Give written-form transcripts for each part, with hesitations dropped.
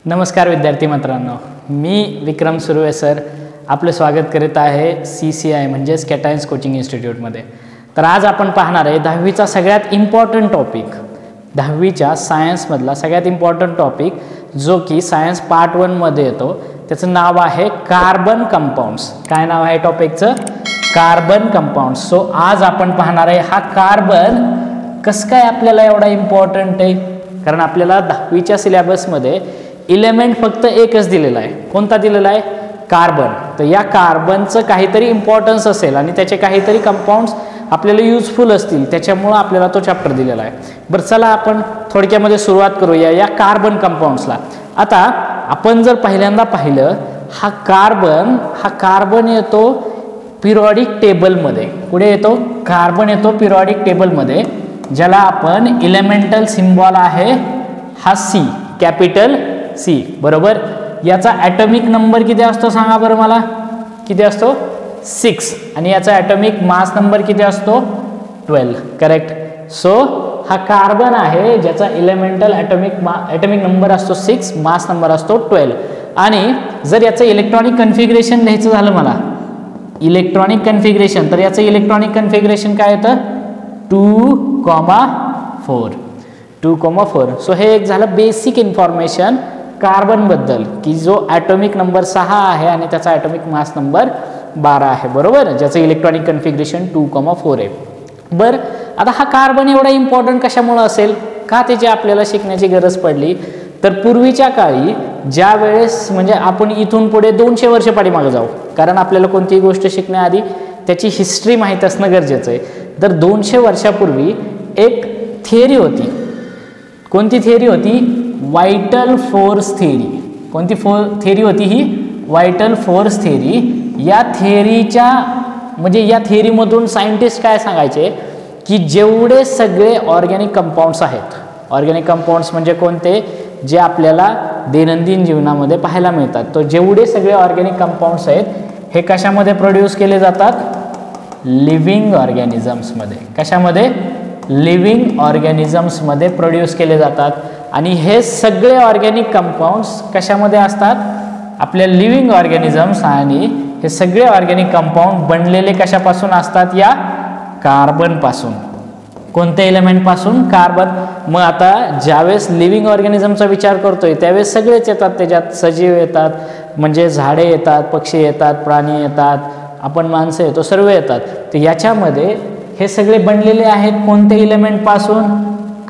नमस्कार विद्यार्थी मित्रांनो, मी विक्रम सुर्वे सर आपले स्वागत करीत आहे CCI म्हणजेच कॅटायन्स कोचिंग इन्स्टिट्यूटमध्ये। तर आज आपण पाहणार आहे 10वीचा सगळ्यात इम्पॉर्टंट टॉपिक, 10वीच्या सायन्समधला सगळ्यात इम्पॉर्टंट टॉपिक जो की सायन्स पार्ट 1 मध्ये येतो। त्याचं नाव आहे कार्बन कंपाऊंड्स। काय नाव आहे टॉपिकचं? Carbon compounds. सो आज आपण पाहणार आहे हा कार्बन कसं काय आपल्याला एवढा इम्पॉर्टंट आहे, कारण आपल्याला 10वीच्या सिलेबसमध्ये एलिमेंट फक्त एकच दिलेला आहे। कोणता दिलेला आहे? कार्बन। तर या कार्बनचं काहीतरी इम्पॉर्टन्स असेल आणि त्याचे काहीतरी कंपाऊंड्स आपल्याला यूजफुल असतील, त्याच्यामुळे आपल्याला तो चॅप्टर दिलेला आहे। बरं चला आपण थोडक्यामध्ये सुरुवात करूया या कार्बन कंपाऊंड्सला। आता आपण जर पहिल्यांदा पाहिलं, हा कार्बन येतो पिरियॉडिक टेबलमध्ये। कुठे येतो? कार्बन येतो पिरियॉडिक टेबलमध्ये, ज्याला आपण एलिमेंटल सिम्बॉल आहे हा C, कॅपिटल C, बरोबर। याचा ॲटॉमिक नंबर किती असतो सांगा बरं मला? किती असतो? 6। आणि याचा ॲटॉमिक मास नंबर किती असतो? 12। करेक्ट। सो हा कार्बन आहे ज्याचा एलिमेंटल ॲटॉमिक नंबर असतो 6, मास नंबर असतो 12। आणि जर याचं इलेक्ट्रॉनिक कन्फिगरेशन लिहायचं झालं मला, इलेक्ट्रॉनिक कन्फिगरेशन, तर याचं इलेक्ट्रॉनिक कन्फिगरेशन काय येतं? 2,4। 2,4। सो हे एक झालं बेसिक इन्फॉर्मेशन कार्बन बद्दल, की जो ॲटॉमिक नंबर 6 आहे आणि त्याचा ॲटॉमिक मास नंबर 12 आहे, बरोबर, ज्याचं इलेक्ट्रॉनिक कन्फिगरेशन 2,4 आहे। बरं आता हा कार्बन एवढा इम्पॉर्टंट कशामुळे असेल, का त्याची आपल्याला शिकण्याची गरज पडली? तर पूर्वीच्या काळी ज्या वेळेस म्हणजे आपण इथून पुढे 200 वर्ष पाठीमागे जाऊ, कारण आपल्याला कोणतीही गोष्ट शिकण्याआधी त्याची हिस्ट्री माहीत असणं गरजेचं आहे। तर 200 वर्षापूर्वी एक थिअरी होती। कोणती थिअरी होती? Vital force theory. कोणती थिअरी होती ही? Vital force theory. या थिअरीच्या म्हणजे या थिअरीमधून सायंटिस्ट काय सांगायचे की जेवढे सगळे ऑर्गॅनिक कंपाऊंड्स आहेत, ऑर्गॅनिक कंपाऊंड्स म्हणजे कोणते? जे आपल्याला दैनंदिन जीवनामध्ये पाहायला मिळतात, तो जेवढे सगळे ऑर्गॅनिक कंपाऊंड्स आहेत हे कशामध्ये प्रोड्यूस केले जातात? लिव्हिंग ऑर्गॅनिझम्समध्ये। कशामध्ये? लिव्हिंग ऑर्गॅनिझम्समध्ये प्रोड्यूस केले जातात। आणि हे सगळे ऑर्गॅनिक कंपाऊंड्स कशामध्ये असतात? आपल्या लिव्हिंग ऑर्गॅनिझम्स। आणि हे सगळे ऑर्गॅनिक कंपाऊंड बनलेले कशापासून असतात? या कार्बन पासून। कोणत्या एलिमेंट पासून? कार्बन। मग आता ज्यावेळेस लिव्हिंग ऑर्गॅनिझमचा विचार करतोय त्यावेळेस सगळेच येतात त्याच्यात। सजीव येतात, म्हणजे झाडे येतात, पक्षी येतात, प्राणी येतात, आपण माणसं येतो, सर्व येतात। तर याच्यामध्ये हे सगळे बनलेले आहेत कोणत्या एलिमेंट पासून?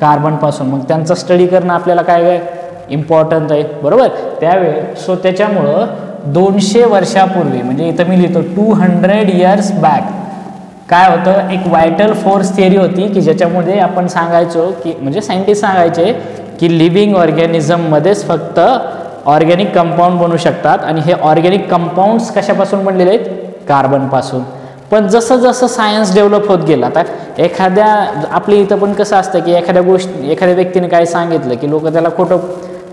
कार्बन पासून। मग त्यांचा स्टडी करणं आपल्याला काय इम्पॉर्टंट आहे, बरोबर। सो त्याच्यामुळं 200 वर्षापूर्वी म्हणजे इथं मी लिहितो 200 इयर्स बॅक काय होतं? एक वायटल फोर्स थिअरी होती की ज्याच्यामध्ये आपण सांगायचो की म्हणजे सायंटिस्ट सांगायचे की लिव्हिंग ऑर्गॅनिझममध्येच फक्त ऑर्गॅनिक कंपाऊंड बनू शकतात आणि हे ऑर्गॅनिक कंपाऊंड्स कशापासून बनलेले आहेत? कार्बनपासून। पण जसं जसं सायन्स डेव्हलप होत गेलं, आता एखाद्या आपल्या इथं पण कसं असतं की एखाद्या व्यक्तीने काय सांगितलं की लोक त्याला खोटं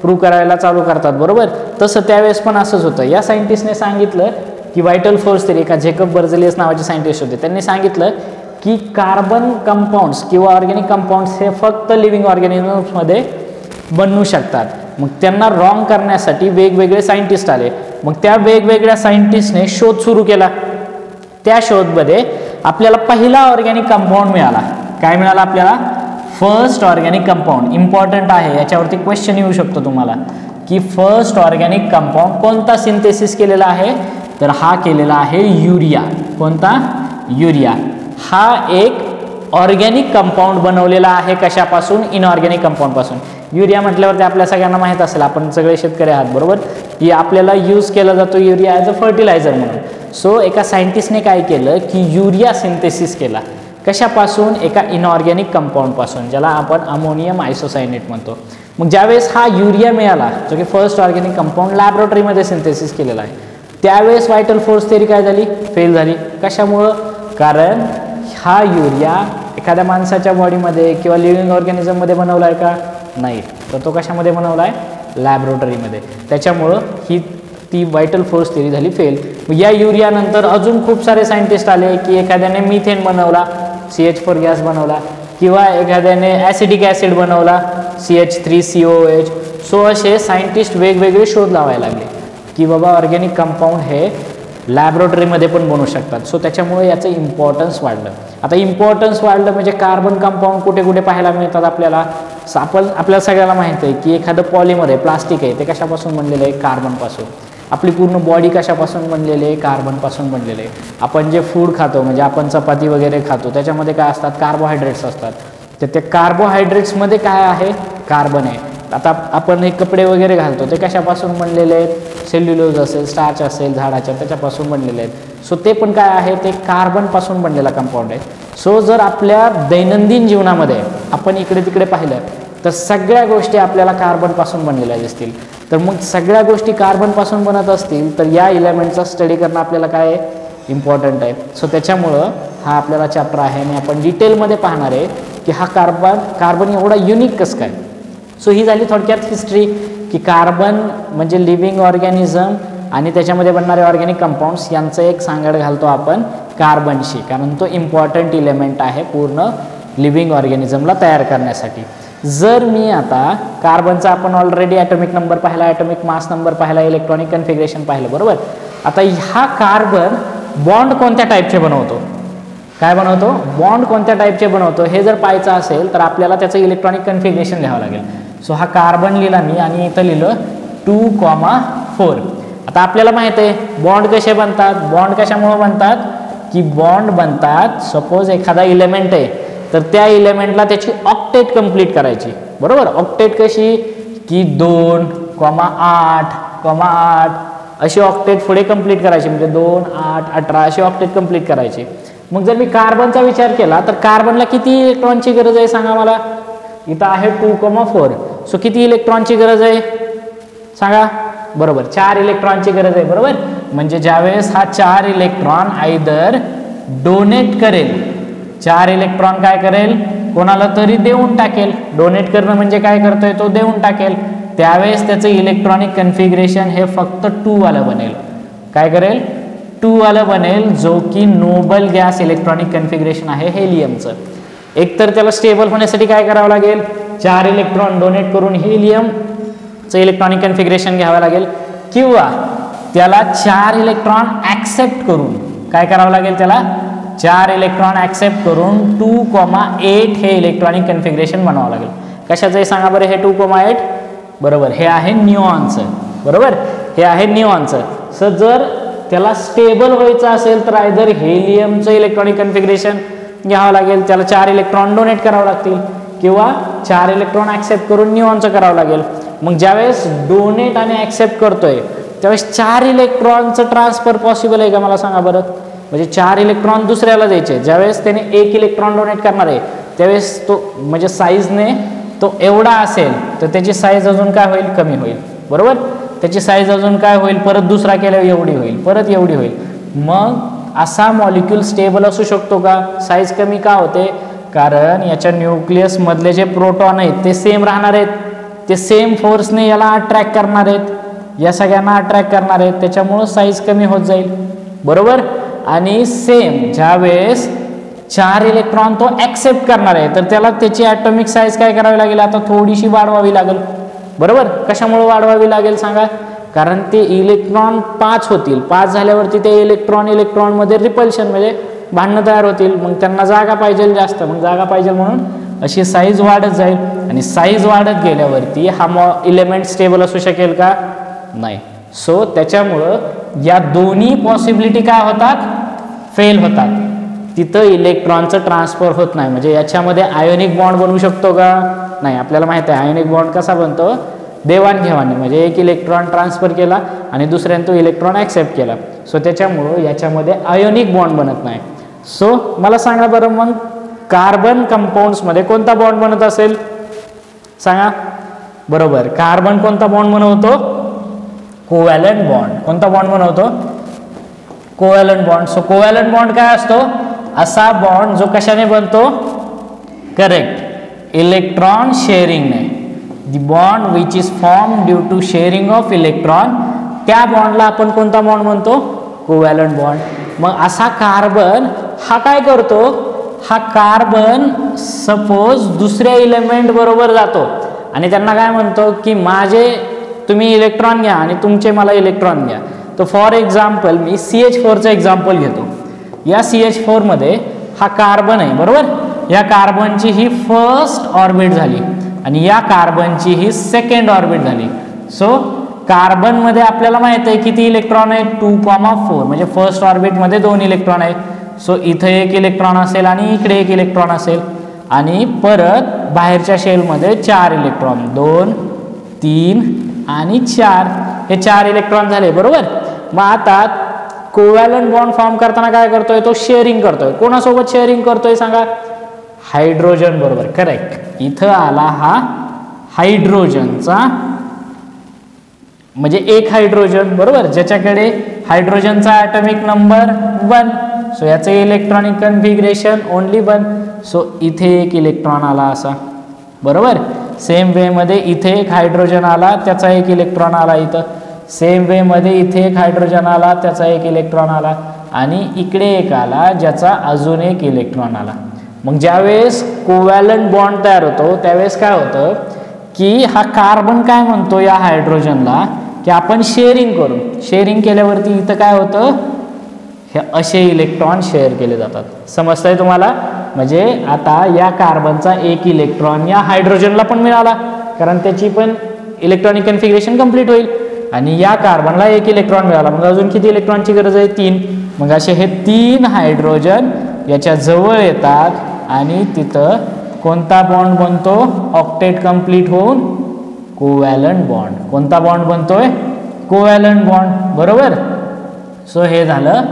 प्रूव्ह करायला चालू करतात, बरोबर। तसं त्यावेळेस पण असंच होतं। या सायंटिस्टने सांगितलं की वायटल फोर्स थिअरी, एका जेकब बर्जेलियस नावाचे सायंटिस्ट होते, त्यांनी सांगितलं की कार्बन कंपाऊंड्स किंवा ऑर्गॅनिक कंपाऊंड्स हे फक्त लिव्हिंग ऑर्गॅनिझम्समध्ये बनू शकतात। मग त्यांना रॉंग करण्यासाठी वेगवेगळे सायंटिस्ट आले। मग त्या वेगवेगळ्या सायंटिस्टने शोध सुरू केला। त्या शोधमध्ये आपल्याला पहिला ऑर्गॅनिक कंपाऊंड मिळाला। काय मिळाला आपल्याला? First organic compound. इम्पॉर्टंट आहे, याच्यावरती क्वेश्चन येऊ शकतो तुम्हाला की फर्स्ट ऑर्गॅनिक कंपाऊंड कोणता सिंथेसिस केलेला आहे? तर हा केलेला आहे युरिया। कोणता? युरिया। हा एक ऑर्गॅनिक कंपाऊंड बनवलेला आहे कशापासून? इनऑर्गॅनिक कंपाऊंड पासून। युरिया म्हटल्यावरती आपल्या सगळ्यांना माहीत असेल, आपण सगळे शेतकरी आहात, बरोबर, की आपल्याला यूज केला जातो युरिया ॲज अ फर्टिलायझर म्हणून। सो एका सायंटिस्टने काय केलं की युरिया सिंथेसिस केला। कशापासून? एका इनऑर्गॅनिक कंपाऊंडपासून, ज्याला आपण अमोनियम आयसोसायनेट म्हणतो। मग ज्यावेळेस हा युरिया मिळाला, जो की फर्स्ट ऑर्गॅनिक कंपाऊंड लॅबोरेटरीमध्ये सिंथेसिस केलेला आहे, त्यावेळेस वायटल फोर्स थिअरी काय झाली? फेल झाली। कशामुळं? कारण हा युरिया एखाद्या माणसाच्या बॉडीमध्ये किंवा लिव्हिंग ऑर्गॅनिझममध्ये बनवला आहे का? नाही। तर तो कशामध्ये बनवला आहे? लॅबोरेटरीमध्ये। त्याच्यामुळं ती वायटल फोर्स थिअरी झाली फेल। या युरियानंतर अजून खूप सारे सायंटिस्ट आले की एखाद्याने मिथेन बनवला, CH4 गॅस बनवला, किंवा एखाद्याने ॲसिडिक ॲसिड बनवला CH3COH। सो असे सायंटिस्ट वेगवेगळे शोध लावायला लागले की बाबा ऑर्गॅनिक कंपाऊंड हे लॅबोरेटरीमध्ये पण बनवू शकतात. सो त्याच्यामुळे याचं इम्पॉर्टन्स वाढलं. आता इम्पॉर्टन्स वाढलं म्हणजे कार्बन कंपाऊंड कुठे कुठे पाहायला मिळतात आपल्याला. आपल्याला सगळ्याला माहिती आहे की एखादं पॉलिमर आहे, प्लास्टिक आहे, ते कशापासून बनलेलं आहे? कार्बनपासून. आपली पूर्ण बॉडी कशापासून बनलेली आहे? कार्बनपासून बनलेली आहे. आपण जे फूड खातो म्हणजे आपण चपाती वगैरे खातो त्याच्यामध्ये काय असतात? कार्बोहायड्रेट्स असतात. तर त्या कार्बोहायड्रेट्समध्ये काय आहे? कार्बन आहे. आता आपण हे कपडे वगैरे घालतो ते कशापासून बनलेले आहेत? सेल्युलोज असेल, स्टार्च असेल झाडाच्या, त्याच्यापासून बनलेले आहेत. सो ते पण काय आहे? ते कार्बनपासून बनलेला कंपाऊंड आहे. सो जर आपल्या दैनंदिन जीवनामध्ये आपण इकडे तिकडे पाहिलं तर सगळ्या गोष्टी आपल्याला कार्बनपासून बनलेल्या दिसतील. तर मग सगळ्या गोष्टी कार्बनपासून बनत असतील तर या इलेमेंटचा स्टडी करणं आपल्याला काय आहे? इम्पॉर्टंट आहे. सो त्याच्यामुळं हा आपल्याला चॅप्टर आहे आणि आपण डिटेलमध्ये पाहणार आहे की हा कार्बन एवढा युनिक कसं काय. सो ही झाली थोडक्यात हिस्ट्री की कार्बन म्हणजे लिव्हिंग ऑर्गॅनिझम आणि त्याच्यामध्ये बनणारे ऑर्गॅनिक कंपाऊंड्स यांचं एक सांगड घालतो आपण कार्बनशी, कारण तो इम्पॉर्टंट इलेमेंट आहे पूर्ण लिव्हिंग ऑर्गॅनिझमला तयार करण्यासाठी. जर मी आता कार्बनचा आपण ऑलरेडी ॲटॉमिक नंबर पाहिला, ॲटॉमिक मास नंबर पाहिला, इलेक्ट्रॉनिक कन्फिगरेशन पाहिलं, बरोबर. आता हा कार्बन बॉन्ड कोणत्या टाईपचे बनवतो? काय बनवतो? बॉन्ड कोणत्या टाईपचे बनवतो हे जर पाहायचं असेल तर आपल्याला त्याचं इलेक्ट्रॉनिक कन्फिगरेशन लिहावं लागेल. सो हा कार्बन लिहिला मी आणि इथं लिहिलं 2,4. आता आपल्याला माहिती आहे बॉन्ड कसे बनतात. बॉन्ड कशामुळे बनतात की बॉन्ड बनतात सपोज एखादा इलेमेंट आहे तर त्या इलेमेंटला त्याची ऑक्टेट कंप्लीट करायची, बरोबर. ऑक्टेट कशी की 2,8,8 अशी ऑक्टेट पुढे कंप्लीट करायची, म्हणजे 2, 8, 18 अशी ऑक्टेट कंप्लीट करायची. मग जर मी कार्बनचा विचार केला तर कार्बनला किती इलेक्ट्रॉनची गरज आहे सांगा मला. इथं आहे 2,4. सो किती इलेक्ट्रॉनची गरज आहे सांगा. बरोबर 4 इलेक्ट्रॉनची गरज आहे, बरोबर. म्हणजे ज्यावेळेस हा 4 इलेक्ट्रॉन आयदर डोनेट करेल, 4 इलेक्ट्रॉन काय करेल? कोणाला तरी देऊन टाकेल. डोनेट करणं म्हणजे काय करतोय? तो देऊन टाकेल. त्यावेळेस त्याचं इलेक्ट्रॉनिक कन्फिगरेशन हे फक्त 2 वालं बनेल. काय करेल? 2 वालं बनेल, जो की नोबल गॅस इलेक्ट्रॉनिक कन्फिगरेशन आहे हेलियमचं. एकतर त्याला स्टेबल होण्यासाठी काय करावं लागेल? 4 इलेक्ट्रॉन डोनेट करून हेलियमचं इलेक्ट्रॉनिक कन्फिगरेशन घ्यावं लागेल, किंवा त्याला 4 इलेक्ट्रॉन ॲक्सेप्ट करून काय करावं लागेल? त्याला 4 इलेक्ट्रॉन ॲक्सेप्ट करून 2,8 हे इलेक्ट्रॉनिक कन्फिगरेशन बनवावं लागेल. कशाचं आहे सांगा बरं हे 2,8? बरोबर हे आहे निऑनचं, बरोबर हे आहे निऑनचं. सो जर त्याला स्टेबल व्हायचं असेल तर आयदर हेलियमचं इलेक्ट्रॉनिक कन्फिगरेशन घ्यावं लागेल, त्याला 4 इलेक्ट्रॉन डोनेट करावं लागतील, किंवा 4 इलेक्ट्रॉन ॲक्सेप्ट करून निऑनचं करावं लागेल. मग ज्यावेळेस डोनेट आणि ॲक्सेप्ट करतोय त्यावेळेस 4 इलेक्ट्रॉनचं ट्रान्सफर पॉसिबल आहे का मला सांगा बरं. म्हणजे 4 इलेक्ट्रॉन दुसऱ्याला द्यायचे. ज्यावेळेस त्याने 1 इलेक्ट्रॉन डोनेट करणार आहे त्यावेळेस तो म्हणजे साईजने तो एवढा असेल तर त्याची साईज अजून काय होईल? कमी होईल, बरोबर. त्याची साईज अजून काय होईल? परत दुसरा केल्यावर एवढी होईल, परत एवढी होईल. मग असा मॉलिक्यूल स्टेबल असू शकतो का? साईज कमी का होते? कारण याच्या न्यूक्लियस मधले जे प्रोटॉन आहेत ते सेम राहणार आहेत, ते सेम फोर्सने याला अट्रॅक्ट करणार आहेत, या सगळ्यांना अट्रॅक्ट करणार आहेत, त्याच्यामुळं साईज कमी होत जाईल, बरोबर. आणि सेम ज्यावेळेस 4 इलेक्ट्रॉन तो ॲक्सेप्ट करणार आहे तर त्याला त्याची ॲटॉमिक साईज काय करावी लागेल? आता थोडीशी वाढवावी लागेल, बरोबर. कशामुळे वाढवावी लागेल सांगा? कारण ते इलेक्ट्रॉन 5 होतील. 5 झाल्यावरती ते इलेक्ट्रॉनमध्ये रिपल्शन म्हणजे भांडणं तयार होतील. मग त्यांना जागा पाहिजे जास्त, मग जागा पाहिजे म्हणून अशी साईज वाढत जाईल. आणि साईज वाढत गेल्यावरती हा इलेमेंट स्टेबल असू शकेल का? नाही. सो त्याच्यामुळं या दोन्ही पॉसिबिलिटी काय होतात? फेल होतात. तिथं इलेक्ट्रॉनचं ट्रान्सफर होत नाही. म्हणजे याच्यामध्ये आयोनिक बॉन्ड बनवू शकतो का? नाही. आपल्याला माहिती आहे आयोनिक बॉन्ड कसा बनतो? देवाणघेवाणी, म्हणजे एक इलेक्ट्रॉन ट्रान्सफर केला आणि दुसऱ्याने तो इलेक्ट्रॉन ॲक्सेप्ट केला. सो त्याच्यामुळं याच्यामध्ये आयोनिक बॉन्ड बनत नाही. सो मला सांगा बरं मग कार्बन कंपाऊंड्समध्ये कोणता बॉन्ड बनत असेल सांगा. बरोबर कार्बन कोणता बॉन्ड बनवतो? Covalent bond. कोणता बॉन्ड बनवतो? Covalent bond. So covalent bond काय असतो? असा बॉन्ड जो कशाने बनतो? करेक्ट, इलेक्ट्रॉन शेअरिंगने. The bond which is form due to sharing of electron, त्या बॉन्डला आपण कोणता बॉन्ड म्हणतो? Covalent bond. मग असा कार्बन हा काय करतो? हा कार्बन सपोज दुसऱ्या इलेमेंट बरोबर जातो आणि त्यांना काय म्हणतो की माझे तुम्ही इलेक्ट्रॉन घ्या आणि तुमचे मला इलेक्ट्रॉन घ्या. तर फॉर एक्झाम्पल मी CH4चं एक्झाम्पल घेतो. या CH4 मध्ये हा कार्बन आहे बरोबर. या कार्बनची ही फर्स्ट ऑर्बिट झाली आणि या कार्बनची ही सेकंड ऑर्बिट झाली. सो कार्बन मध्ये आपल्याला माहित आहे किती इलेक्ट्रॉन आहे 2,4 म्हणजे फर्स्ट ऑर्बिट मध्ये 2 इलेक्ट्रॉन आहे. सो इथे 1 इलेक्ट्रॉन असेल आणि इकडे 1 इलेक्ट्रॉन असेल आणि परत बाहेरच्या शेलमध्ये 4 इलेक्ट्रॉन 2 3 आणि 4 हे 4 इलेक्ट्रॉन झाले बरोबर. मग आता कोव्हॅलंट बॉन्ड फॉर्म करताना काय करतोय तो शेअरिंग करतोय. कोणासोबत शेअरिंग करतोय सांगा हायड्रोजन बरोबर. करेक्ट. इथं आला हा हायड्रोजनचा म्हणजे एक हायड्रोजन बरोबर ज्याच्याकडे हायड्रोजनचा ॲटॉमिक नंबर 1. सो याचे इलेक्ट्रॉनिक कन्फिगरेशन ओनली 1. सो इथे 1 इलेक्ट्रॉन आला असा बरोबर. सेम वे मध्ये इथे एक हायड्रोजन आला त्याचा 1 इलेक्ट्रॉन आला इथं. सेम वे मध्ये इथे एक हायड्रोजन आला त्याचा 1 इलेक्ट्रॉन आला आणि इकडे एक आला ज्याचा अजून 1 इलेक्ट्रॉन आला. मग ज्यावेळेस कोव्हॅलंट बॉन्ड तयार होतो त्यावेळेस काय होतं की हा कार्बन काय म्हणतो या हायड्रोजनला की आपण शेअरिंग करू. शेअरिंग केल्यावरती इथं काय होतं हे असे इलेक्ट्रॉन शेअर केले जातात. समजतंय तुम्हाला. म्हणजे आता या कार्बनचा 1 इलेक्ट्रॉन या हायड्रोजनला पण मिळाला कारण त्याची पण इलेक्ट्रॉनिक कन्फिगरेशन कंप्लीट होईल आणि या कार्बनला 1 इलेक्ट्रॉन मिळाला. मग अजून किती इलेक्ट्रॉनची गरज आहे 3. मग असे हे 3 हायड्रोजन याच्या जवळ येतात आणि तिथं कोणता बॉन्ड बनतो ऑक्टेट कंप्लीट होऊन कोव्हॅलंट बॉन्ड. कोणता बॉन्ड बनतोय कोव्हॅलंट बॉन्ड बरोबर. सो हे झालं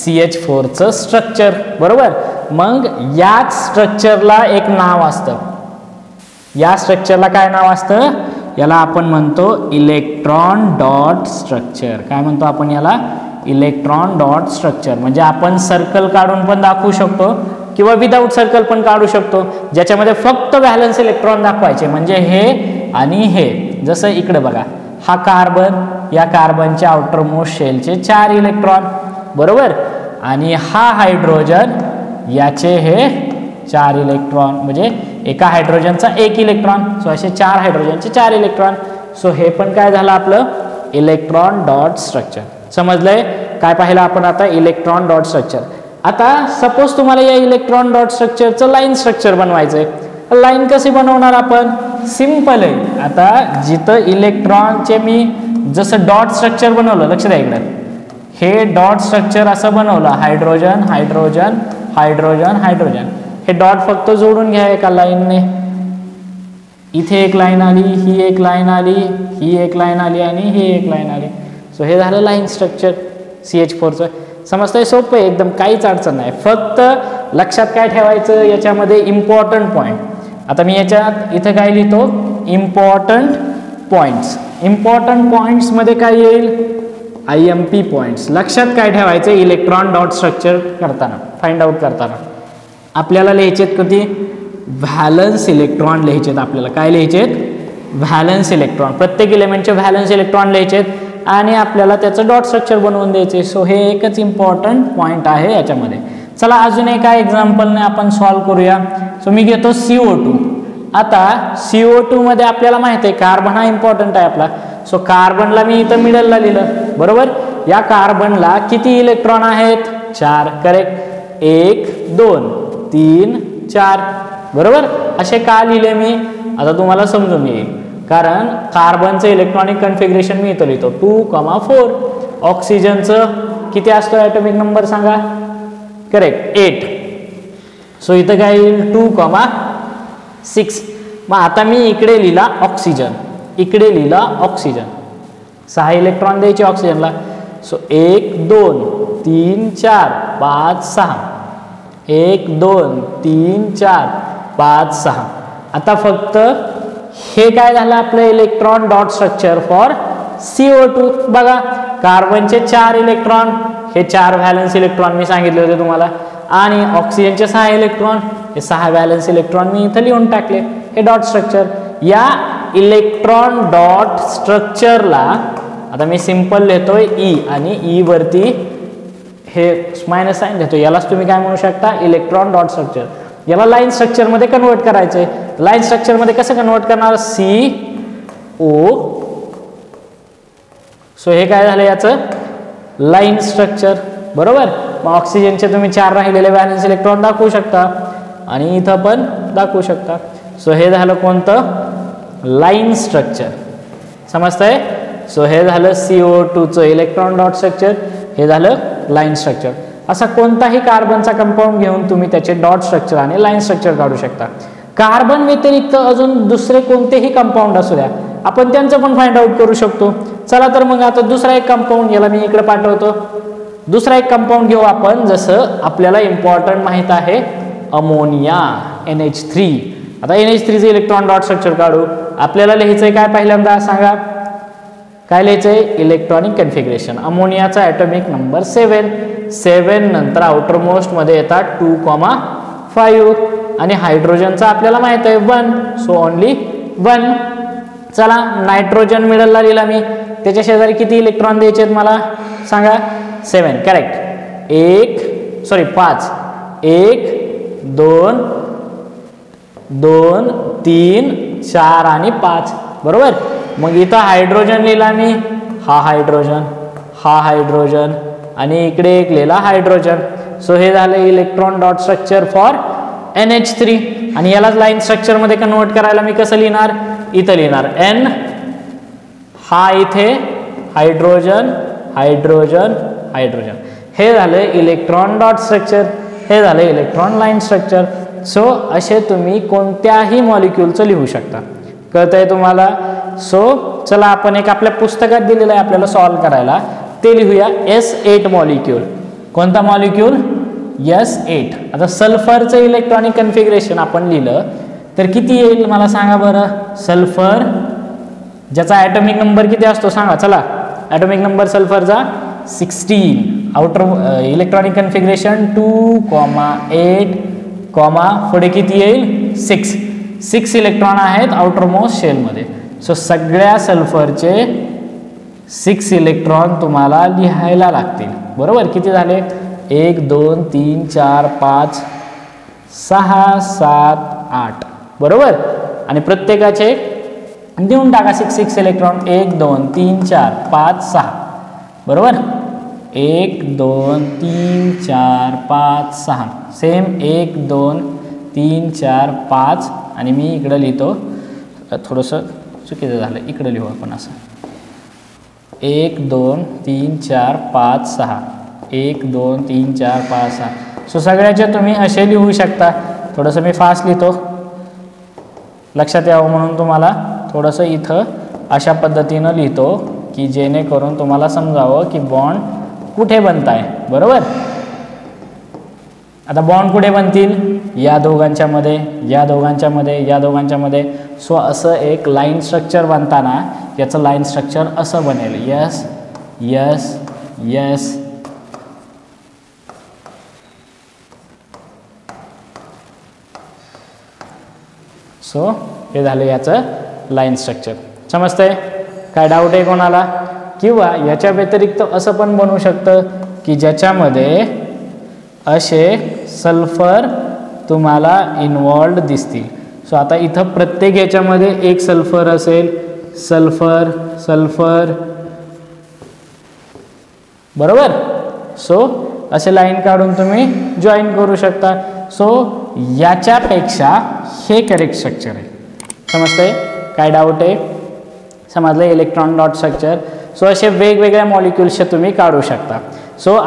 CH4चं स्ट्रक्चर बरोबर. मग याच स्ट्रक्चरला एक नाव असतं. या स्ट्रक्चरला काय नाव असतं याला आपण म्हणतो इलेक्ट्रॉन डॉट स्ट्रक्चर. काय म्हणतो आपण याला इलेक्ट्रॉन डॉट स्ट्रक्चर. म्हणजे आपण सर्कल काढून पण दाखवू शकतो किंवा विदाऊट सर्कल पण काढू शकतो ज्याच्यामध्ये फक्त व्हॅलन्स इलेक्ट्रॉन दाखवायचे म्हणजे हे आणि हे. जसं इकडे बघा हा कार्बन या कार्बनच्या आउटर मोस्ट शेलचे 4 इलेक्ट्रॉन बरोबर आणि हा हायड्रोजन याचे हे 4 इलेक्ट्रॉन म्हणजे एका हायड्रोजनचा 1 इलेक्ट्रॉन. सो असे 4 हायड्रोजनचे 4 इलेक्ट्रॉन. सो हे पण काय झालं आपलं इलेक्ट्रॉन डॉट स्ट्रक्चर. समजलंय काय पाहिलं आपण आता इलेक्ट्रॉन डॉट स्ट्रक्चर. आता सपोज तुम्हाला या इलेक्ट्रॉन डॉट स्ट्रक्चरचं लाईन स्ट्रक्चर बनवायचं आहे. लाईन कशी बनवणार आपण सिंपल आहे. आता जिथं इलेक्ट्रॉनचे मी जसं डॉट स्ट्रक्चर बनवलं लक्ष द्या इकडे हे डॉट स्ट्रक्चर असं बनवलं हायड्रोजन हायड्रोजन हायड्रोजन हायड्रोजन. हे डॉट फक्त जोडून घ्या एका लाईनने. इथे एक लाईन आली ही एक लाईन आली ही एक लाईन आली आणि ही एक लाईन आली. सो हे झालं लाईन स्ट्रक्चर CH4चं. समजतंय सोपं आहे एकदम काहीच अडचण नाही. फक्त लक्षात काय ठेवायचं याच्यामध्ये इम्पॉर्टंट पॉईंट. आता मी याच्यात इथं काय लिहितो इम्पॉर्टंट पॉईंट्स. इम्पॉर्टंट पॉईंट्समध्ये काय येईल IMP पॉईंट्स. लक्षात काय ठेवायचं इलेक्ट्रॉन डॉट स्ट्रक्चर करताना फाइंड आउट करताना आपल्याला लिहायचेत कधी व्हॅलन्स इलेक्ट्रॉन लिहायचेत. आपल्याला काय लिहायचेत व्हॅलन्स इलेक्ट्रॉन. प्रत्येक इलेमेंटचे व्हॅलन्स इलेक्ट्रॉन लिहायचेत आणि आपल्याला त्याचं डॉट स्ट्रक्चर बनवून द्यायचे. सो हे एकच इम्पॉर्टंट पॉईंट आहे याच्यामध्ये. चला अजून एका एक्झाम्पलने आपण सॉल्व्ह करूया. सो मी घेतो CO2. आता CO2 मध्ये आपल्याला माहिती आहे कार्बन हा इम्पॉर्टंट आहे आपला. सो कार्बनला मी इथं मिडलला लिहिलं बरोबर. या कार्बनला किती इलेक्ट्रॉन आहेत 4. करेक्ट 1 2 3 4 बरोबर. असे का लिहिले मी आता तुम्हाला समजून येईल कारण कार्बनचं इलेक्ट्रॉनिक कन्फिगरेशन मी इथं लिहितो 2,4. ऑक्सिजनचं किती असतो ॲटॉमिक नंबर सांगा करेक्ट 8. सो इथं काय येईल 2,6. मग आता मी इकडे लिहिला ऑक्सिजन इकडे लिहिला ऑक्सिजन 6 इलेक्ट्रॉन द्यायचे ऑक्सिजनला. सो 1 2 3 4 5 6 1 2 3 4 5 6. आता फक्त हे काय झालं आपलं electron dot structure for CO2. बघा कार्बनचे 4 इलेक्ट्रॉन हे 4 व्हॅलन्स इलेक्ट्रॉन मी सांगितले होते तुम्हाला आणि ऑक्सिजनचे 6 इलेक्ट्रॉन हे 6 व्हॅलन्स इलेक्ट्रॉन मी इथं लिहून टाकले. हे डॉट स्ट्रक्चर या इलेक्ट्रॉन डॉट स्ट्रक्चरला आता मी सिंपल लिहितोय E आणि E वरती हे मायनस साइन देतो. यालाच तुम्ही काय म्हणू शकता इलेक्ट्रॉन डॉट स्ट्रक्चर. याला लाईन स्ट्रक्चरमध्ये कन्वर्ट करायचंय लाईन स्ट्रक्चर मध्ये कसं कन्वर्ट करणार, CO. सो हे काय झालं याचं लाईन स्ट्रक्चर, बरोबर. मग ऑक्सिजनचे तुम्ही 4 राहिलेले व्हॅलेन्स इलेक्ट्रॉन दाखवू शकता आणि इथं पण दाखवू शकता. सो हे झालं कोणतं, लाईन स्ट्रक्चर, समजतंय. सो हे झालं CO2 चं इलेक्ट्रॉन डॉट स्ट्रक्चर, हे झालं लाईन स्ट्रक्चर. असा कोणताही कार्बनचा कंपाऊंड घेऊन तुम्ही त्याचे डॉट स्ट्रक्चर आणि लाईन स्ट्रक्चर काढू शकता. कार्बन व्यतिरिक्त अजून दुसरे कोणतेही कंपाऊंड असू द्या, आपण त्यांचं पण फाइंड आउट करू शकतो. चला तर मग आता दुसरा एक कंपाऊंड, याला मी इकडे पाठवतो. दुसरा एक कंपाऊंड घेऊ आपण, जसं आपल्याला इम्पॉर्टंट माहित आहे अमोनिया, NH3. आता NH3 चे इलेक्ट्रॉन डॉट स्ट्रक्चर काढू. आपल्याला लिहायचंय काय, पहिल्यांदा सांगा काय लिहायचंय, इलेक्ट्रॉनिक कन्फिगरेशन. अमोनियाचा ॲटॉमिक नंबर 7 नंतर आउटर मोस्ट मध्ये येतात 2,5 आणि हायड्रोजनचा आपल्याला माहित आहे 1. So only 1. चला नायट्रोजन मिडलला लिहिला मी, त्याच्या शेजारी किती इलेक्ट्रॉन द्यायचे आहेत मला सांगा, 7. करेक्ट. 5. 1 2 2 3 4 आणि 5, बरोबर. मग इथं हायड्रोजन लिहिला मी, हा हायड्रोजन आणि इकडे एक लिहिला हायड्रोजन. सो हे झालं electron dot structure for NH3. आणि यालाच लाईन स्ट्रक्चर मध्ये कन्वर्ट करायला मी कसं लिहिणार, इथं लिहिणार N, हा इथे हायड्रोजन हायड्रोजन हायड्रोजन. हे झालं इलेक्ट्रॉन डॉट स्ट्रक्चर, हे झालं इलेक्ट्रॉन लाईन स्ट्रक्चर. सो असे तुम्ही कोणत्याही मॉलिक्यूलचं लिहू शकता, कळतंय तुम्हाला. सो चला आपण एक आपल्या पुस्तकात दिलेलं आहे आपल्याला सॉल्व्ह करायला, ते लिहूया. S8 molecule. कोणता मॉलिक्यूल, S8. आता सल्फरचं इलेक्ट्रॉनिक कन्फिगरेशन आपण लिहिलं तर किती येईल मला सांगा बरं. सल्फर ज्याचा ॲटॉमिक नंबर किती असतो सांगा, चला. ॲटॉमिक नंबर सल्फरचा 16. आउटर इलेक्ट्रॉनिक कन्फिगरेशन 2,8, पुढे किती येईल 6 इलेक्ट्रॉन आहेत आउटर मोस्ट शेलमध्ये. सो सगळ्या सल्फरचे 6 इलेक्ट्रॉन तुम्हाला लिहायला लागतील, बरोबर. किती झाले, 1 2 3 4 5 6 7 8, बरोबर. आणि प्रत्येकाचे देऊन टाका 6 इलेक्ट्रॉन, 1 2 3 4 5 6, बरोबर. 1 2 3 4 5 6, सेम 1 2 3 4 5. आणि मी इकडं लिहितो, थोडंसं चुकीचं झालं, इकडं लिहू आपण असं 1 2 3 4 5 6, 1 2 3 4 5 6. सो सगळ्याचे तुम्ही असे लिहू शकता. थोडंसं मी फास्ट लिहितो लक्षात यावं म्हणून तुम्हाला, थोडंसं इथं अशा पद्धतीनं लिहितो की जेणेकरून तुम्हाला समजावं की बॉन्ड कुठे बनत आहे, बरोबर. आता बॉन्ड कुठे बनतील, या दोघांच्या मध्ये, या दोघांच्या मध्ये, या दोघांच्या मध्ये. सो असं एक लाईन स्ट्रक्चर बनताना याचं लाईन स्ट्रक्चर असं बनेल, यस यस यस. सो हे झालं याचं लाईन स्ट्रक्चर, समजतंय. काय डाऊट आहे कोणाला. किंवा याच्या व्यतिरिक्त असं पण बनवू शकतं की ज्याच्यामध्ये असे सल्फर तुम्हाला इन्वॉल्ड दिसतील. सो आता इथं प्रत्येक याच्यामध्ये एक सल्फर असेल, सल्फर सल्फर, बरोबर. सो असे लाईन काढून तुम्ही जॉईन करू शकता. सो याच्यापेक्षा हे करेक्ट स्ट्रक्चर आहे, समजतंय. काय डाऊट आहे, समजलं. Electron dot structure. सो असे वेगवेगळ्या मॉलिक्युल्सचे तुम्ही काढू शकता. सो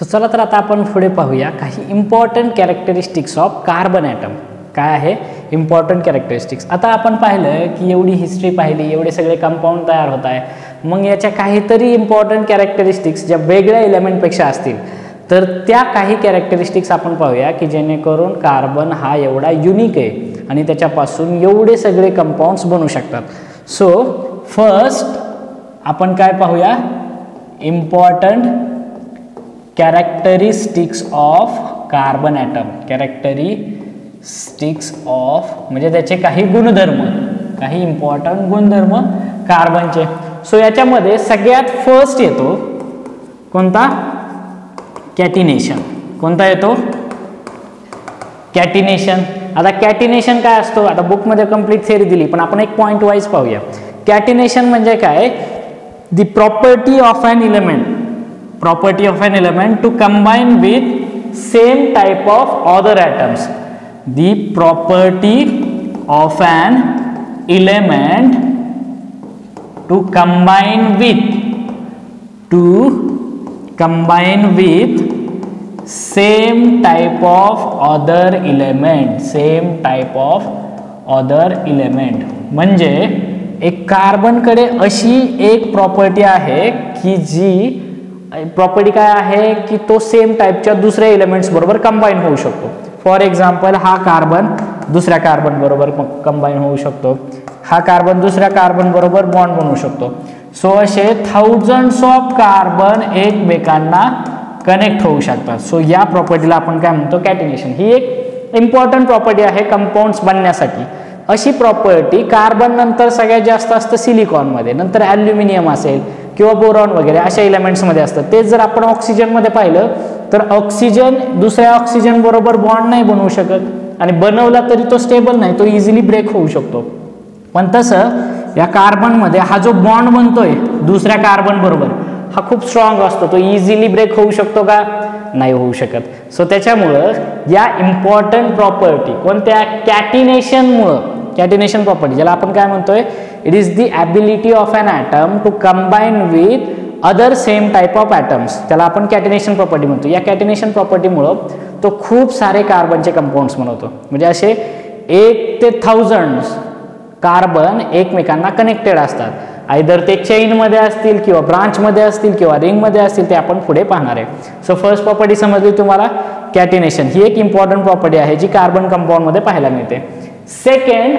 चला तर आता आपण पुढे पाहूया काही important characteristics of carbon atom. काय आहे इम्पॉर्टंट कॅरेक्टरिस्टिक्स. आता आपण पाहिलं की एवढी हिस्ट्री पाहिली, एवढे सगळे कंपाऊंड तयार होत आहे, मग याच्या काहीतरी इम्पॉर्टंट कॅरेक्टरिस्टिक्स ज्या वेगळ्या एलिमेंटपेक्षा असतील तर त्या काही कॅरेक्टरिस्टिक्स आपण पाहूया की जेणेकरून कार्बन हा एवढा युनिक आहे आणि त्याच्यापासून एवढे सगळे कंपाऊंड्स बनू शकतात. सो फर्स्ट आपण काय पाहूया, important characteristics of carbon atom. Characteristics of म्हणजे त्याचे काही गुणधर्म, काही इम्पॉर्टंट गुणधर्म कार्बनचे. सो याच्यामध्ये सगळ्यात फर्स्ट येतो कोणता, कॅटिनेशन. कोणता येतो, कॅटिनेशन. आता कॅटिनेशन काय असतो, आता बुकमध्ये कंप्लीट थिअरी दिली पण आपण एक पॉईंट वाईज पाहूया. कॅटिनेशन म्हणजे काय, the property of an element to combine with same type of other atoms. The property of an element to combine with same type of other element. म्हणजे एक carbon कडे अशी एक प्रॉपर्टी आहे की जी प्रॉपर्टी काय आहे की तो सेम टाइपच्या दुसऱ्या एलिमेंट्स बरोबर कंबाईन होऊ शकतो. फॉर एक्झाम्पल हा कार्बन दुसऱ्या कार्बन बरोबर कंबाईन होऊ शकतो, हा कार्बन दुसऱ्या कार्बन बरोबर बॉन्ड बनवू शकतो. सो असे थाउजंड्स ऑफ कार्बन एकमेकांना कनेक्ट होऊ शकतात. सो या प्रॉपर्टीला आपण काय म्हणतो, कॅटिनेशन. ही एक इम्पॉर्टंट प्रॉपर्टी आहे कंपाऊंड्स बनण्यासाठी. अशी प्रॉपर्टी कार्बन नंतर सगळ्यात जास्त असतं सिलिकॉनमध्ये, नंतर ॲल्युमिनियम असेल किंवा बोरॉन वगैरे अशा एलिमेंट्समध्ये असतं. तेच जर आपण ऑक्सिजनमध्ये पाहिलं तर ऑक्सिजन दुसऱ्या ऑक्सिजन बरोबर बॉन्ड नाही बनवू शकत आणि बनवला तरी तो स्टेबल नाही, तो इझिली ब्रेक होऊ शकतो. पण तसं या कार्बनमध्ये हा जो बॉन्ड बनतोय दुसऱ्या कार्बन बरोबर हा खूप स्ट्रॉंग असतो, तो इझिली ब्रेक होऊ शकतो का, नाही होऊ शकत. सो त्याच्यामुळं या इम्पॉर्टंट प्रॉपर्टी कोणत्या, कॅटिनेशन प्रॉपर्टी ज्याला आपण काय म्हणतोय, it is the ability of an atom to combine with other same type of atoms, त्याला आपण कॅटिनेशन प्रॉपर्टी म्हणतो. या कॅटिनेशन प्रॉपर्टीमुळं तो खूप सारे कार्बनचे कंपाऊंड्स बनवतो. म्हणजे असे 1 ते 1000 कार्बन एकमेकांना कनेक्टेड असतात. आयदर ते चेनमध्ये असतील किंवा ब्रांचमध्ये असतील किंवा रिंगमध्ये असतील, ते आपण पुढे पाहणार आहे. सो फर्स्ट प्रॉपर्टी समजली तुम्हाला, कॅटिनेशन. ही एक इम्पॉर्टंट प्रॉपर्टी आहे जी कार्बन कंपाऊंडमध्ये पाहायला मिळते. सेकंड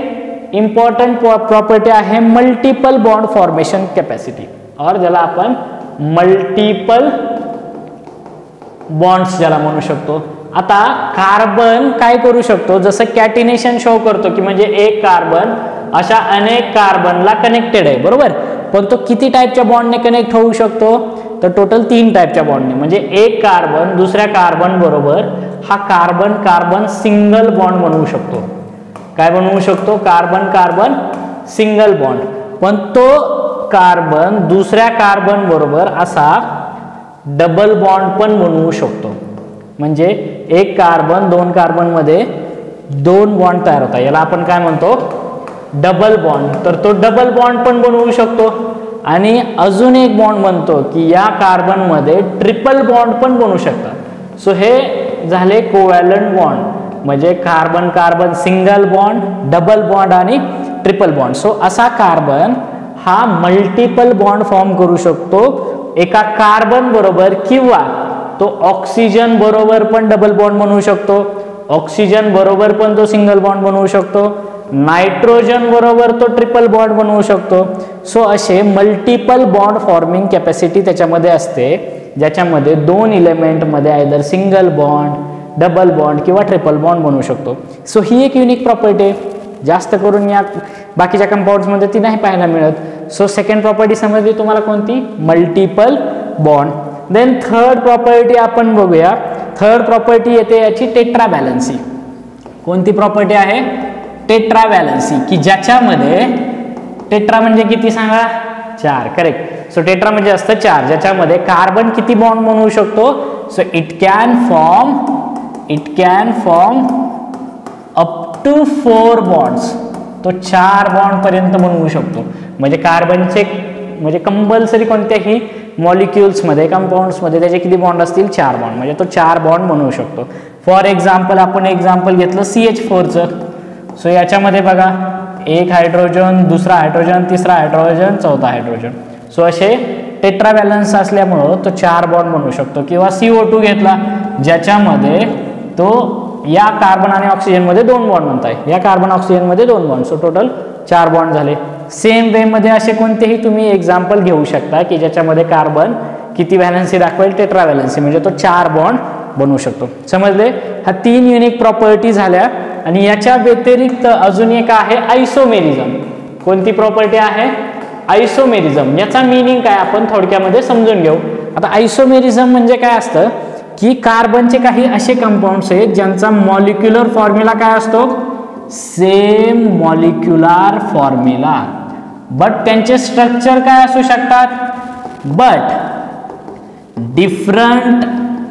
इम्पॉर्टंट प्रॉपर्टी आहे मल्टिपल बॉन्ड फॉर्मेशन कॅपॅसिटी, और ज्याला आपण मल्टिपल बॉन्ड्स ज्याला म्हणू शकतो. आता कार्बन काय करू शकतो, जसं कॅटिनेशन शो करतो की म्हणजे एक कार्बन अशा अनेक कार्बनला कनेक्टेड आहे, बरोबर. पण तो किती टाईपच्या बॉन्डने कनेक्ट होऊ शकतो, तर टोटल 3 टाईपच्या बॉन्डने. म्हणजे एक कार्बन दुसऱ्या कार्बन बरोबर हा कार्बन कार्बन सिंगल बॉन्ड बनवू शकतो. काय बनवू शकतो, कार्बन कार्बन सिंगल बॉन्ड. पण तो कार्बन दुसऱ्या कार्बन बरोबर असा डबल बॉन्ड पण बनवू शकतो. म्हणजे एक कार्बन 2 कार्बन मध्ये 2 बॉन्ड तयार होतात, याला आपण काय म्हणतो, डबल बॉन्ड. तर तो डबल बॉन्ड पण बनवू शकतो. आणि अजून एक बॉन्ड बनतो की या कार्बन मध्ये ट्रिपल बॉन्ड पण बनवू शकतात. सो हे झाले कोव्हॅलंट बॉन्ड, म्हणजे carbon carbon single bond, double bond आणि ट्रिपल बॉन्ड. सो असा कार्बन हा मल्टिपल बॉन्ड फॉर्म करू शकतो एका कार्बन बरोबर, किंवा तो ऑक्सिजन बरोबर पण डबल बॉन्ड बनवू शकतो, ऑक्सिजन बरोबर पण तो सिंगल बॉन्ड बनवू शकतो, नायट्रोजन बरोबर तो ट्रिपल बॉन्ड बनवू शकतो. सो असे मल्टिपल बॉन्ड फॉर्मिंग कॅपॅसिटी त्याच्यामध्ये असते, ज्याच्यामध्ये 2 एलिमेंटमध्ये either single bond, double bond किंवा ट्रिपल बॉन्ड बनवू शकतो. सो ही एक युनिक प्रॉपर्टी आहे, जास्त करून या बाकीच्या कंपाऊंड्समध्ये ती नाही पाहायला मिळत. सो सेकंड प्रॉपर्टी समजली तुम्हाला कोणती, multiple bond. Then third property आपण बघूया. थर्ड प्रॉपर्टी येते याची टेट्रा बॅलन्सी. कोणती प्रॉपर्टी आहे, टेट्रा बॅलन्सी, की ज्याच्यामध्ये टेट्रा म्हणजे किती सांगा, 4. करेक्ट. सो टेट्रा म्हणजे असतं 4, ज्याच्यामध्ये कार्बन किती बॉन्ड बनवू शकतो, so it can form up to 4 bonds. तो 4 बॉन्ड पर्यंत बनवू शकतो. म्हणजे कार्बनचे म्हणजे कंपल्सरी कोणत्याही मॉलिक्युल्समध्ये कंपाऊंड्समध्ये त्याचे किती बॉन्ड असतील, 4 बॉन्ड. म्हणजे तो 4 बॉन्ड बनवू शकतो. फॉर एक्झाम्पल आपण एक्झाम्पल घेतलं CH4चं. सो याच्यामध्ये बघा, एक हायड्रोजन, दुसरा हायड्रोजन, तिसरा हायड्रोजन, चौथा हायड्रोजन. सो असे टेट्रा बॅलन्स असल्यामुळं तो 4 बॉन्ड बनवू शकतो. किंवा CO2 घेतला, ज्याच्यामध्ये तो या कार्बन आणि ऑक्सिजनमध्ये 2 बॉन्ड बनताय, या कार्बन ऑक्सिजनमध्ये 2 बॉन्ड. सो टोटल 4 बॉन्ड झाले. सेम वे मध्ये असे कोणतेही तुम्ही एक्झाम्पल घेऊ शकता की ज्याच्यामध्ये कार्बन किती व्हॅलन्सी दाखवेल, टेट्रा व्हॅलन्सी, म्हणजे तो 4 बॉन्ड बनवू शकतो. समजले. हा 3 युनिक प्रॉपर्टी झाल्या. आणि याच्या व्यतिरिक्त अजून एक आहे आयसोमेरिझम. कोणती प्रॉपर्टी आहे, आयसोमेरिझम. याचा मीनिंग काय आपण थोडक्यामध्ये समजून घेऊ. आता आयसोमेरिझम म्हणजे काय असतं, की कार्बनचे काही असे कंपाऊंड्स आहेत ज्यांचा मॉलिक्युलर फॉर्म्युला काय असतो, सेम मॉलिक्युलर फॉर्म्युला, बट त्यांचे स्ट्रक्चर काय असू शकतात, बट डिफरंट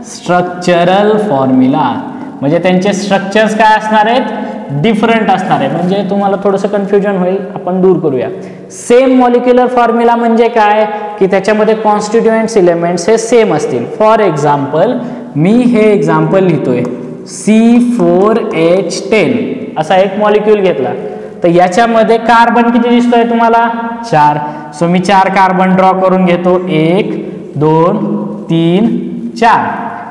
स्ट्रक्चरल फॉर्म्युला. म्हणजे त्यांचे स्ट्रक्चर्स काय असणार आहेत, डिफरंट असणार आहे. म्हणजे तुम्हाला थोडंसं कन्फ्युजन होईल, आपण दूर करूया. सेम मॉलिक्युलर फॉर्म्युला म्हणजे काय की त्याच्यामध्ये कॉन्स्टिट्युएंट्स एलिमेंट्स हे सेम असतील. फॉर एक्झाम्पल मी हे एक्झाम्पल लिहितोय, C4H10 असा एक मॉलिक्यूल घेतला, तर याच्यामध्ये कार्बन किती दिसतोय तुम्हाला, 4. सो मी 4 कार्बन ड्रॉ करून घेतो, 1 2 3 4.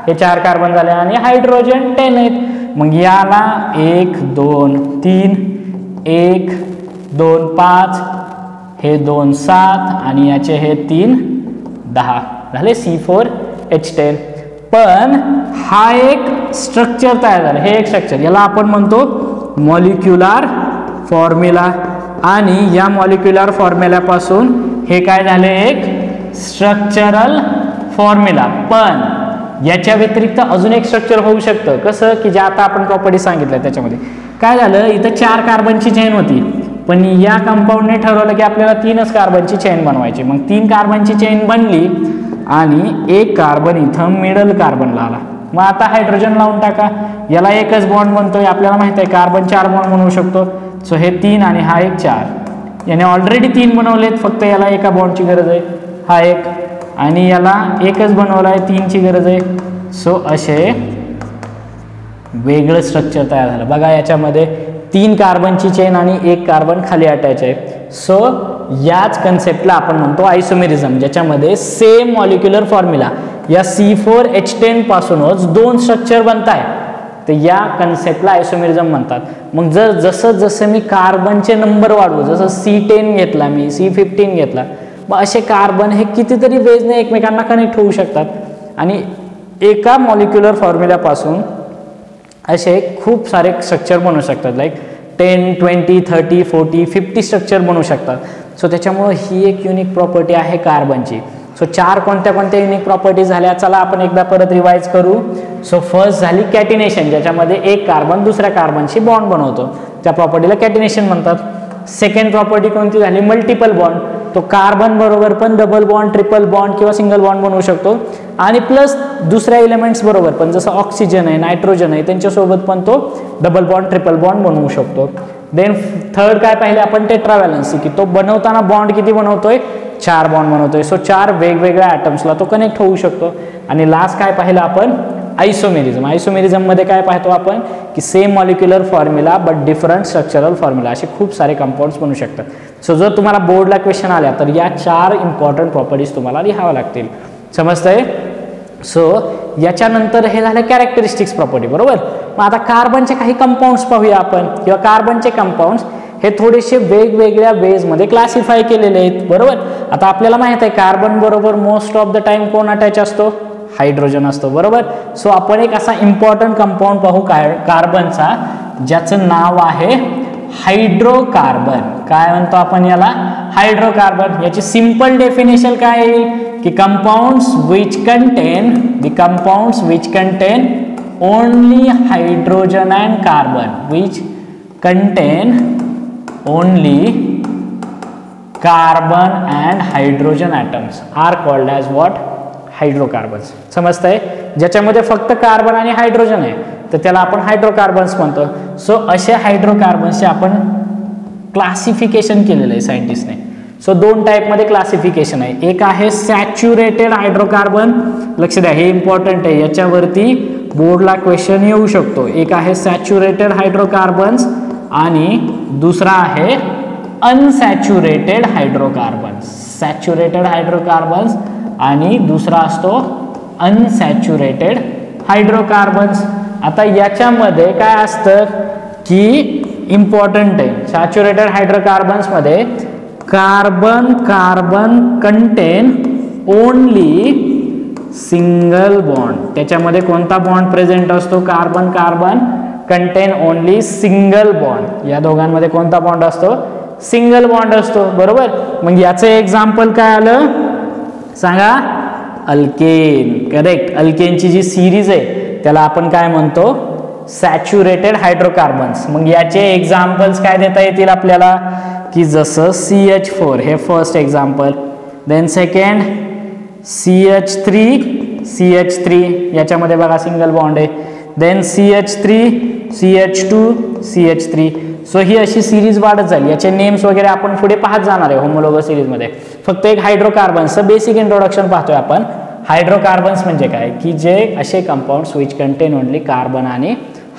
हे 4 कार्बन झाले आणि हायड्रोजन 10 आहेत. मग याला 1 2 3 1 2 5, हे 2 7 आणि याचे हे 3 10 झाले C4H10. पण हा एक स्ट्रक्चर तयार झाला, हे एक स्ट्रक्चर, याला आपण म्हणतो मॉलिक्युलर फॉर्म्युला. आणि या मॉलिक्युलर फॉर्म्युल्यापासून हे काय झाले, एक स्ट्रक्चरल फॉर्म्युला. पण याच्या व्यतिरिक्त अजून एक स्ट्रक्चर होऊ शकतं, कसं की जे आता आपण प्रॉपर्टी सांगितलं त्याच्यामध्ये काय झालं, इथं 4 कार्बनची चेन होती, पण या कंपाऊंडने ठरवलं की आपल्याला 3च कार्बनची चेन बनवायची. मग 3 कार्बनची चेन बनली आणि एक कार्बन इथं मिडल कार्बनला आला. मग आता हायड्रोजन लावून टाका, याला एकच बॉन्ड बनतोय. आपल्याला माहिती आहे कार्बन 4 बॉन्ड बनवू शकतो. सो हे 3 आणि हा एक 4, याने ऑलरेडी 3 बनवलेत, फक्त याला एका बॉन्डची गरज आहे, हा एक, आणि याला एकच बनवला आहे, 3ची गरज आहे. सो असे वेगळं स्ट्रक्चर तयार झालं. बघा याच्यामध्ये 3 कार्बनची चेन आणि 1 कार्बन खाली अटॅच आहे. सो याच कन्सेप्टला आपण म्हणतो आयसोमेरिझम, ज्याच्यामध्ये सेम मॉलिक्युलर फॉर्म्युला, या C4H10 पासूनच 2 स्ट्रक्चर बनत आहे, तर या कन्सेप्टला आयसोमेरिझम म्हणतात. मग जसं जसं मी कार्बनचे नंबर वाढवू, जसं C10 घेतला मी, C15 घेतला, मग असे कार्बन हे कितीतरी वेजने एकमेकांना कनेक्ट होऊ शकतात आणि एका मॉलिक्युलर फॉर्म्युल्यापासून असे खूप सारे स्ट्रक्चर बनवू शकतात, लाईक 10 20 30 40 50 स्ट्रक्चर बनवू शकतात. सो त्याच्यामुळे ही एक युनिक प्रॉपर्टी आहे कार्बनची. सो 4 कोणत्या कोणत्या युनिक प्रॉपर्टी झाल्या, चला आपण एकदा परत रिवाइज करू. सो फर्स्ट झाली कॅटिनेशन, ज्याच्यामध्ये एक कार्बन दुसऱ्या कार्बनशी बॉन्ड बनवतो, त्या प्रॉपर्टीला कॅटिनेशन म्हणतात. सेकंड प्रॉपर्टी कोणती झाली, मल्टिपल बॉन्ड. तो कार्बन बरोबर पण डबल बॉन्ड, ट्रिपल बॉन्ड किंवा सिंगल बॉन्ड बनवू शकतो, आणि प्लस दुसऱ्या एलिमेंट्स बरोबर पण, जसं ऑक्सिजन आहे, नायट्रोजन आहे, त्यांच्यासोबत पण तो डबल बॉन्ड ट्रिपल बॉन्ड बनवू शकतो. देन थर्ड काय पाहिले आपण, टेट्राव्हॅलन्सी, की तो बनवताना बॉन्ड किती बनवतोय, 4 बॉन्ड बनवतोय. सो 4 वेगवेगळ्या ॲटम्सला तो कनेक्ट होऊ शकतो. आणि लास्ट काय पाहिलं आपण, आयसोमेरिझम. आयसोमेरिझम मध्ये काय पाहतो आपण की same molecular formula but different structural formula, असे खूप सारे कंपाऊंड्स बनू शकतात. सो जर तुम्हाला बोर्डला क्वेश्चन आल्या तर या 4 इम्पॉर्टंट प्रॉपर्टीज तुम्हाला लिहाव्या लागतील. समजतंय. सो याच्यानंतर हे झालं कॅरेक्टरिस्टिक्स प्रॉपर्टी, बरोबर. मग आता कार्बनचे काही कंपाऊंड्स पाहूया आपण, किंवा कार्बनचे कंपाऊंड्स हे थोडेसे वेगवेगळ्या वेजमध्ये क्लासिफाय केलेले आहेत, बरोबर. आता आपल्याला माहित आहे कार्बन बरोबर मोस्ट ऑफ द टाइम कोण अटॅच असतो, हायड्रोजन असतो, बरोबर. सो आपण एक असा इम्पॉर्टंट कंपाऊंड पाहू कार्बनचा, ज्याचं नाव आहे हायड्रोकार्बन. काय म्हणतो आपण याला, हायड्रोकार्बन. याची सिंपल डेफिनेशन काय येईल की compounds which contain only hydrogen and carbon, which contain only carbon and hydrogen atoms are called as what, hydrocarbons. समजतंय. ज्याच्यामध्ये फक्त कार्बन आणि हायड्रोजन आहे तर त्याला आपण हायड्रोकार्बन्स म्हणतो. सो असे हायड्रोकार्बन्सचे आपण क्लासिफिकेशन केलेलं आहे सायंटिस्टने. सो 2 टाईपमध्ये क्लासिफिकेशन आहे. एक आहे सॅच्युरेटेड हायड्रोकार्बन, लक्ष द्या हे इम्पॉर्टंट आहे, याच्यावरती बोर्डला क्वेश्चन येऊ शकतो. एक आहे सॅच्युरेटेड हायड्रोकार्बन्स आणि दुसरा आहे अनसॅच्युरेटेड हायड्रोकार्बन्स. सॅच्युरेटेड हायड्रोकार्बन्स आणि दुसरा असतो अनसॅच्युरेटेड हायड्रोकार्बन्स. आता याच्यामध्ये काय असतं की इम्पॉर्टंट आहे, सॅच्युरेटेड हायड्रोकार्बन्स मध्ये carbon content only single bond. त्याच्यामध्ये कोणता बॉन्ड प्रेझेंट असतो, carbon content only single bond. या दोघांमध्ये कोणता बॉन्ड असतो, सिंगल बॉन्ड असतो, बरोबर. मग याचं एक्झाम्पल काय आलं सांगा, अल्केन. करेक्ट. अल्केनची जी सिरीज आहे त्याला आपण काय म्हणतो, सॅच्युरेटेड हायड्रोकार्बन्स. मग याचे एक्झाम्पल्स काय देता येतील आपल्याला, की जसं CH4 हे first example, then second CH3 याच्यामध्ये बघा सिंगल बॉन्ड आहे, then CH3 CH2 CH3. So ही अशी सिरीज वाढत जाईल. याचे नेम्स वगैरे आपण पुढे पाहत जाणार आहे होमोलोगस सिरीजमध्ये. फक्त एक हायड्रोकार्बन्सचं बेसिक इंट्रोडक्शन पाहतोय आपण. हायड्रोकार्बन्स म्हणजे काय, की जे असे compounds which contain only carbon आणि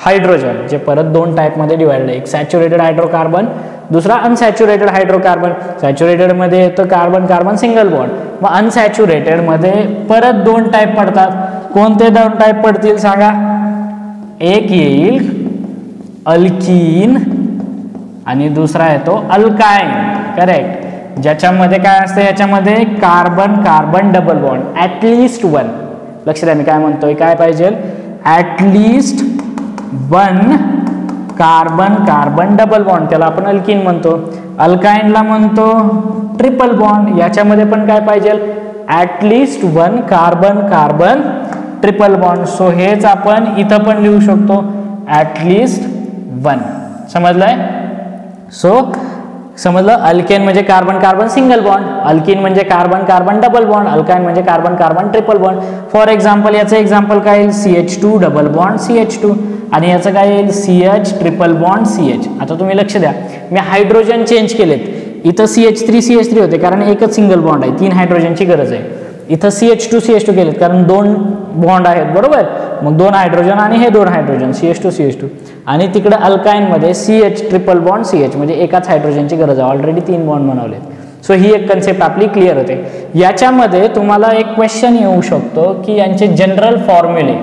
हायड्रोजन, जे परत दोन टाईपमध्ये डिवाइड आहे. एक सॅच्युरेटेड हायड्रोकार्बन, दुसरा अनसॅच्युरेटेड हायड्रोकार्बन. सॅच्युरेटेडमध्ये येतं कार्बन कार्बन सिंगल बॉन्ड. मग अनसॅच्युरेटेडमध्ये परत दोन टाईप पडतात. कोणते दोन टाईप पडतील सांगा. एक येईल अल्कीन आणि दुसरा येतो अल्काइन. करेक्ट. ज्याच्यामध्ये काय असतं, याच्यामध्ये carbon carbon double bond at least one. लक्ष द्या मी काय म्हणतोय, काय पाहिजे, at least one carbon carbon double bond, त्याला आपण अल्कीन म्हणतो. अल्काइनला म्हणतो ट्रिपल बॉन्ड. याच्यामध्ये पण काय पाहिजे, at least one carbon carbon triple bond. So हेच आपण इथं पण लिहू शकतो, ॲटलिस्ट वन. समजलंय. सो समजलं, अल्केन म्हणजे carbon carbon single bond, alkene म्हणजे carbon carbon double bond, alkyne म्हणजे carbon carbon triple bond. For example याचं एक्झाम्पल काय येईल, CH2 डबल बॉन्ड CH2 आणि याचं काय येईल CH ट्रिपल बॉन्ड CH. आता तुम्ही लक्ष द्या, मी हायड्रोजन चेंज केलेत. इथं CH3 होते कारण एकच सिंगल बॉन्ड आहे, 3 हायड्रोजनची गरज आहे. इथं CH2 केलेत कारण 2 बॉन्ड आहेत, बरोबर. मग 2 हायड्रोजन आणि हे 2 हायड्रोजन CH2 आणि तिकडे अल्काइन मध्ये CH ट्रिपल बॉन्ड CH म्हणजे एकाच हायड्रोजनची गरज आहे. ऑलरेडी 3 बॉन्ड बनवलेत. सो ही एक कन्सेप्ट आपली क्लिअर होते. याच्यामध्ये तुम्हाला एक क्वेश्चन येऊ शकतो की यांचे जनरल फॉर्म्युले.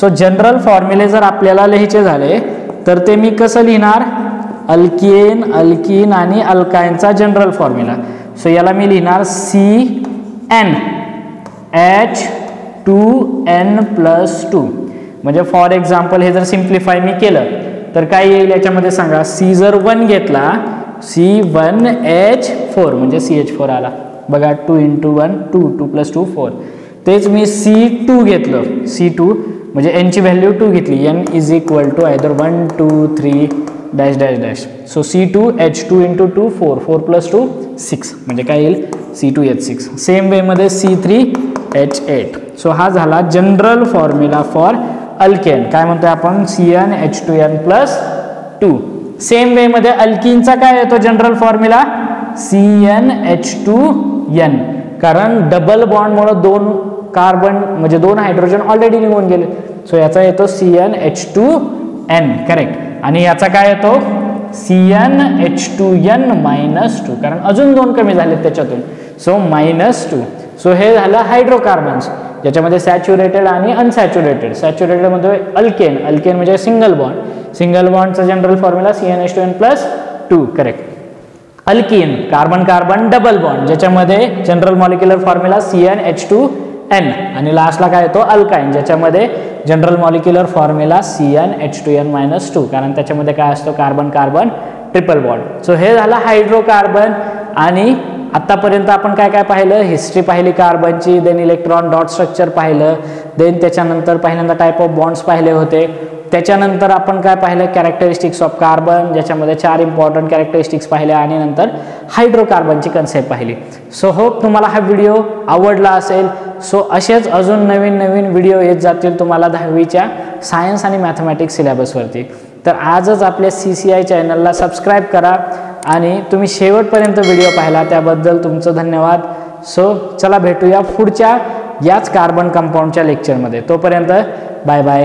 सो जनरल फॉर्म्युले जर आपल्याला लिहायचे झाले तर ते मी कसं लिहिणार, अल्केन अल्कीन आणि अल्काइनचा जनरल फॉर्म्युला. सो याला मी लिहिणार CnH2n+2. म्हणजे फॉर एक्झाम्पल हे जर सिम्प्लिफाय मी केलं तर काय येईल याच्यामध्ये सांगा. C जर 1 घेतला C1H4 म्हणजे CH4 आला बघा. 2 × 1 2 2 + 2 4. तेच मी C2 घेतलं, C2 म्हणजे n ची व्हॅल्यू 2 घेतली, n is equal to either 1 2 3 dash dash dash. So C2H2 × 2 4 4 + 2 6 म्हणजे काय येईल C2H6. सेम वे मध्ये C3H8. सो हा झाला जनरल फॉर्म्युला फॉर अल्केन. काय म्हणतोय आपण, CnH2n+2. सेम वे मध्ये अल्कीनचा काय येतो जनरल फॉर्म्युला, CnH2n. कारण डबल बॉन्डमुळे 2 कार्बन म्हणजे 2 हायड्रोजन ऑलरेडी निघून गेले. सो याचा येतो CnH2n. करेक्ट. आणि याचा काय येतो CnH2n-2 कारण अजून 2 कमी झालेत त्याच्यातून. सो -2. सो हे झालं हायड्रोकार्बन्स ज्याच्यामध्ये सॅच्युरेटेड आणि अनसॅच्युरेटेड. सॅच्युरेटेडमध्ये अल्केन म्हणजे सिंगल बॉन्डचा जनरल फॉर्म्युला CnH2n+2. करेक्ट. Alkene carbon carbon double bond ज्याच्यामध्ये जनरल मॉलिक्युलर फॉर्म्युला CnH2n आणि लास्टला काय येतो अल्काइन ज्याच्यामध्ये जनरल मॉलिक्युलर फॉर्म्युला CnH2n-2 कारण त्याच्यामध्ये काय असतो carbon carbon triple bond. So हे झालं हायड्रोकार्बन. आणि आतापर्यंत आपण काय काय पाहिलं, हिस्ट्री पाहिली कार्बनची, देन इलेक्ट्रॉन डॉट स्ट्रक्चर पाहिलं, देन त्याच्यानंतर पहिल्यांदा टाईप ऑफ बॉन्ड्स पाहिले होते. त्याच्यानंतर आपण काय पाहिलं, कॅरेक्टरिस्टिक्स ऑफ कार्बन ज्याच्यामध्ये 4 इम्पॉर्टंट कॅरेक्टरिस्टिक्स पाहिल्या आणि नंतर हायड्रोकार्बनची कन्सेप्ट पाहिली. सो होप तुम्हाला हा व्हिडिओ आवडला असेल. सो असेच अजून नवीन नवीन व्हिडिओ येत जातील तुम्हाला 10वीच्या सायन्स आणि मॅथमॅटिक्स सिलेबसवरती. तर आजच आपल्या CCI चॅनलला सबस्क्राईब करा आणि तुम्ही शेवटपर्यंत व्हिडिओ पाहिला त्याबद्दल तुमचं धन्यवाद. सो चला भेटूया पुढच्या याच कार्बन कंपाऊंडच्या लेक्चरमध्ये. तोपर्यंत बाय बाय.